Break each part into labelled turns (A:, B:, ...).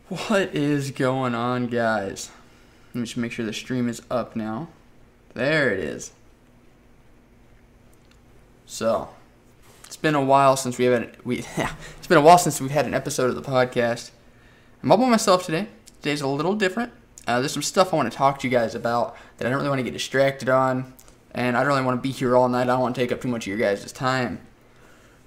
A: What is going on, guys? Let me just make sure the stream is up now. There it is. So, it's been a while since we've had an episode of the podcast. I'm up by myself today. Today's a little different. There's some stuff I want to talk to you guys about that I don't really want to get distracted on, and I don't really want to be here all night. I don't want to take up too much of your guys' time.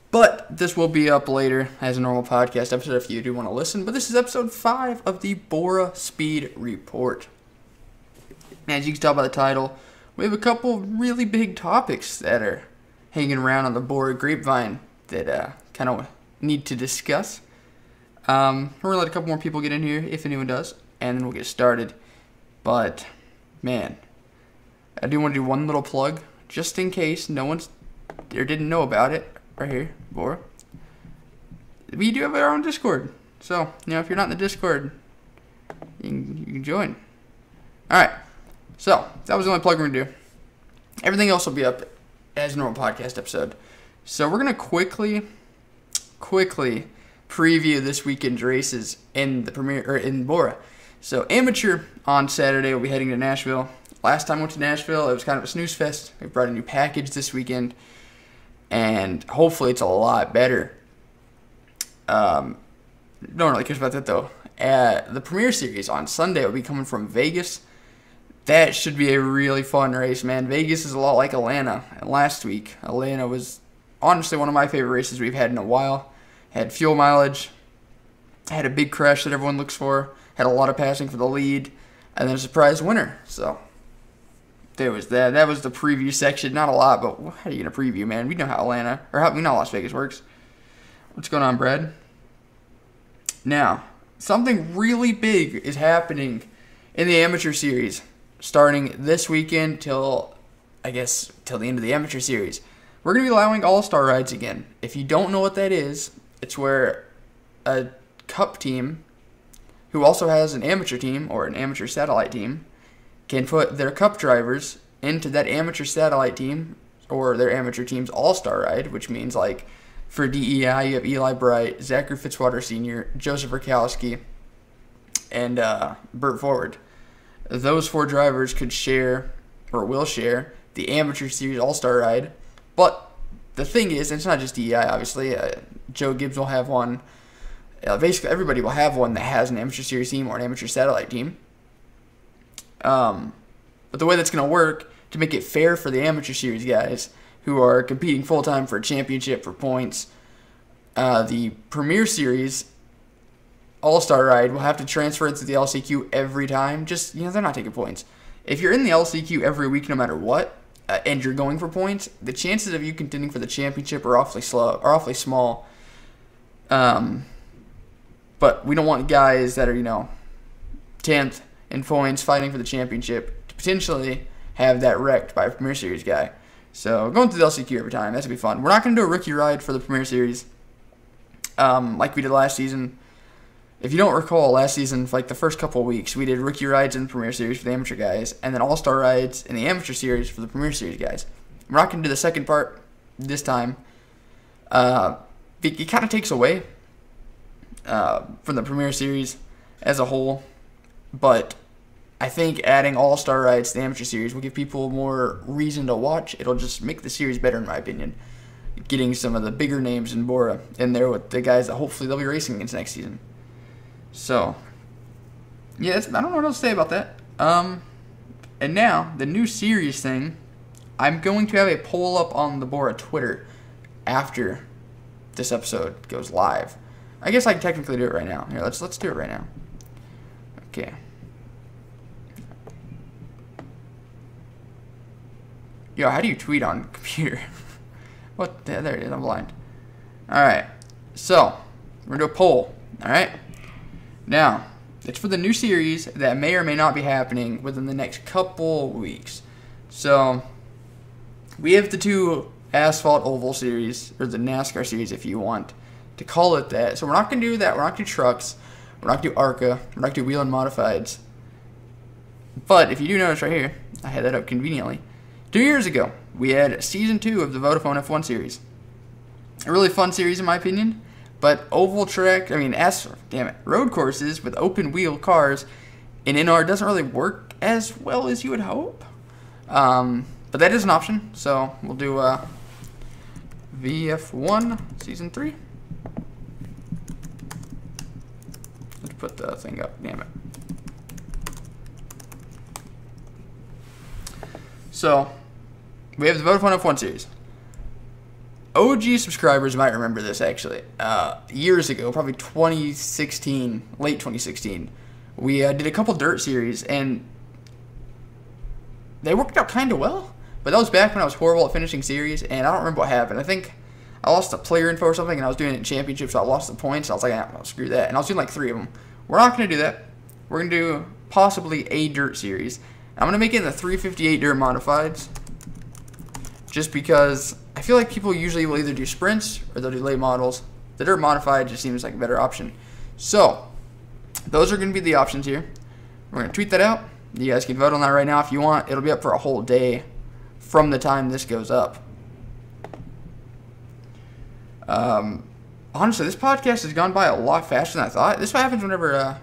A: But this will be up later as a normal podcast episode if you do want to listen. But this is episode 5 of the BORA Speed Report. As you can tell by the title, we have a couple really big topics that are hanging around on the BORA grapevine that kind of need to discuss. We're going to let a couple more people get in here, if anyone does, and then we'll get started. But, man, I do want to do one little plug, just in case no one's there didn't know about it. Right here, BORA. We do have our own Discord. So, if you're not in the Discord, you can join. Alright. So, that was the only plug we're going to do. Everything else will be up as a normal podcast episode. So, we're going to quickly preview this weekend's races in the in BORA. So, amateur on Saturday will be heading to Nashville. Last time I went to Nashville, it was kind of a snooze fest. We brought a new package this weekend. And hopefully it's a lot better. Don't really care about that though. The Premier Series on Sunday will be coming from Vegas. That should be a really fun race, man. Vegas is a lot like Atlanta. And last week, Atlanta was honestly one of my favorite races we've had in a while. Had fuel mileage. Had a big crash that everyone looks for. Had a lot of passing for the lead. And then a surprise winner. So there was that. That was the preview section. Not a lot, but how are you going to preview, man? We know how we know how Las Vegas works. What's going on, Brad? Now, something really big is happening in the amateur series, starting this weekend till the end of the amateur series. We're going to be allowing AllStar Rides again. If you don't know what that is, it's where a cup team, who also has an amateur team or an amateur satellite team, can put their cup drivers into that amateur satellite team or their amateur team's all-star ride, which means, like, for DEI, you have Eli Bright, Zachary Fitzwater Sr., Joseph Rakowski, and Burt Forward. Those 4 drivers could share, or will share, the amateur series all-star ride. But the thing is, it's not just DEI, obviously. Joe Gibbs will have one. Basically, everybody will have one that has an amateur series team or an amateur satellite team. But the way that's going to work, to make it fair for the amateur series guys who are competing full-time for a championship, for points, the Premier Series All-Star Ride will have to transfer into the LCQ every time. Just, they're not taking points. If you're in the LCQ every week no matter what, and you're going for points, the chances of you contending for the championship are awfully small. But we don't want guys that are, 10th in points fighting for the championship to potentially have that wrecked by a Premier Series guy. So going through the LCQ every time, that's going to be fun. We're not going to do a rookie ride for the Premier Series like we did last season. If you don't recall, last season, for like the first couple of weeks, we did rookie rides in the Premier Series for the amateur guys, and then all-star rides in the amateur series for the Premier Series guys. We're not going to do the second part this time. It kind of takes away from the Premier Series as a whole, but I think adding all-star rides to the amateur series will give people more reason to watch. It'll just make the series better, in my opinion. Getting some of the bigger names in BORA in there with the guys that hopefully they'll be racing against next season. So, yeah, I don't know what else to say about that. And now, the new series thing, I'm going to have a poll up on the BORA Twitter after this episode goes live. I guess I can technically do it right now. Here, let's do it right now. Okay. Yo, how do you tweet on computer? What? There it is. I'm blind. Alright. So, we're going to do a poll. Alright? Now, it's for the new series that may or may not be happening within the next couple weeks. So, we have the 2 Asphalt Oval series, or the NASCAR series if you want to call it that. So, we're not going to do that. We're not going to do trucks. We're not going to do ARCA. We're not going to do wheel and modifieds. But, if you do notice right here, I had that up conveniently. 2 years ago, we had Season 2 of the Vodafone F1 series. A really fun series in my opinion, But oval track, I mean, road courses with open wheel cars in NR doesn't really work as well as you would hope. But that is an option, so we'll do VF1 Season 3. Let's put the thing up, damn it. So, we have the Vodafone F1 series. OG subscribers might remember this, actually. Years ago, probably 2016, late 2016, we did a couple dirt series, and they worked out kind of well. But that was back when I was horrible at finishing series, and I don't remember what happened. I think I lost the player info or something, and I was doing it in championships, so I lost the points. I was like, oh, screw that. And I was doing like 3 of them. We're not going to do that. We're going to do possibly a dirt series. I'm going to make it in the 358 dirt modifieds, just because I feel like people usually will either do sprints or they'll do late models. The dirt modified just seems like a better option. So, those are going to be the options here. We're going to tweet that out. You guys can vote on that right now if you want. It'll be up for a whole day from the time this goes up. Honestly, this podcast has gone by a lot faster than I thought. This is what happens whenever,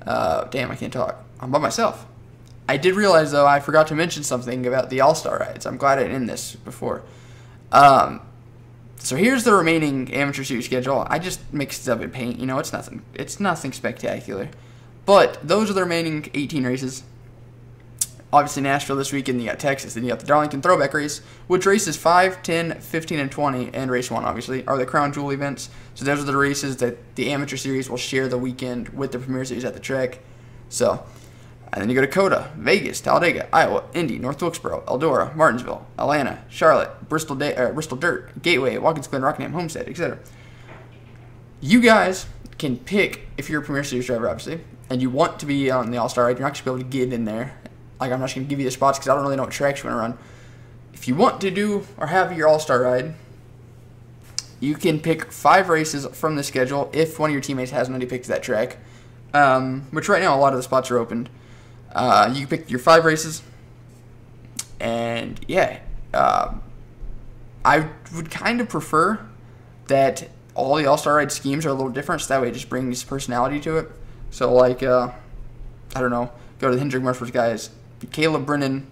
A: damn, I can't talk. I'm by myself. I did realize, though, I forgot to mention something about the AllStar Rides. I'm glad I didn't end this before. So here's the remaining amateur series schedule. I just mixed it up in paint. You know, it's nothing spectacular. But those are the remaining 18 races. Obviously, Nashville this weekend, you got Texas, then you got the Darlington Throwback Race, which races 5, 10, 15, and 20, and race 1, obviously, are the Crown Jewel events. So those are the races that the amateur series will share the weekend with the Premier Series at the track. So, and then you go to Coda, Vegas, Talladega, Iowa, Indy, North Wilkesboro, Eldora, Martinsville, Atlanta, Charlotte, Bristol Dirt, Gateway, Watkins Glen, Rockingham, Homestead, etc. You guys can pick, if you're a Premier Series driver, obviously, and you want to be on the AllStar Ride, you're not going to be able to get in there. Like, I'm not going to give you the spots because I don't really know what tracks you want to run. If you want to do or have your AllStar Ride, you can pick 5 races from the schedule if one of your teammates hasn't already picked that track, which right now a lot of the spots are opened. You can pick your 5 races, and yeah, I would kind of prefer that all the AllStar Ride schemes are a little different, so that way it just brings personality to it. So, like, I don't know, go to the Hendrick Motorsports guys, Caleb Brennan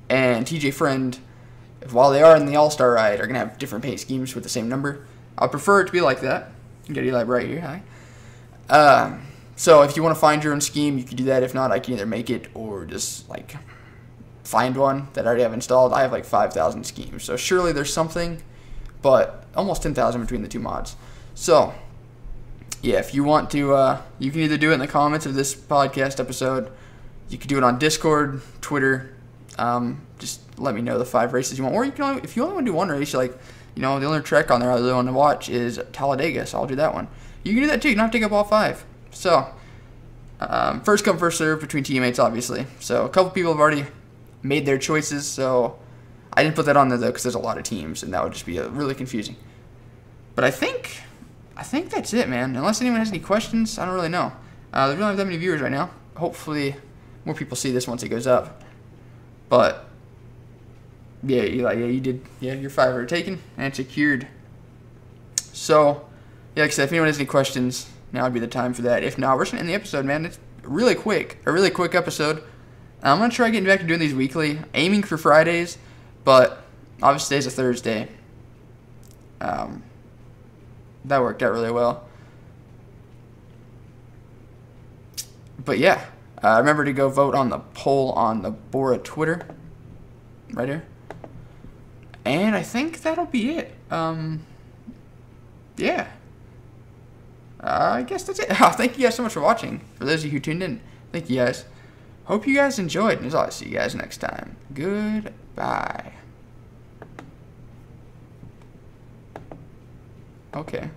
A: and TJ Friend, while they are in the AllStar Ride, are going to have different paint schemes with the same number. I prefer it to be like that. You got Eli right here, hi. So if you want to find your own scheme, you can do that. If not, I can either make it or just, like, find one that I already have installed. I have, like, 5,000 schemes, so surely there's something, but almost 10,000 between the 2 mods. So, yeah, if you want to, you can either do it in the comments of this podcast episode. You can do it on Discord, Twitter. Just let me know the 5 races you want. Or you can, if you only want to do 1 race, like, you know, the only track on there I really want to watch is Talladega, so I'll do that one. You can do that too. You don't have to take up all 5. So, first come, first serve between teammates, obviously. So, a couple people have already made their choices, so I didn't put that on there, though, because there's a lot of teams, and that would just be really confusing. But I think that's it, man. Unless anyone has any questions, I don't really know. There's really not that many viewers right now. Hopefully more people see this once it goes up. But yeah, Eli, yeah, you did. Yeah, your 5 are taken and secured. So, yeah, like I said, if anyone has any questions, now would be the time for that. If not, we're just gonna end the episode, man. It's a really quick episode. I'm gonna try getting back to doing these weekly, aiming for Fridays, but obviously today's a Thursday. That worked out really well. But yeah. Remember to go vote on the poll on the BORA Twitter, right here. And I think that'll be it. Yeah. I guess that's it. Thank you guys so much for watching. For those of you who tuned in, thank you guys. Hope you guys enjoyed. And as always, see you guys next time. Goodbye. Okay.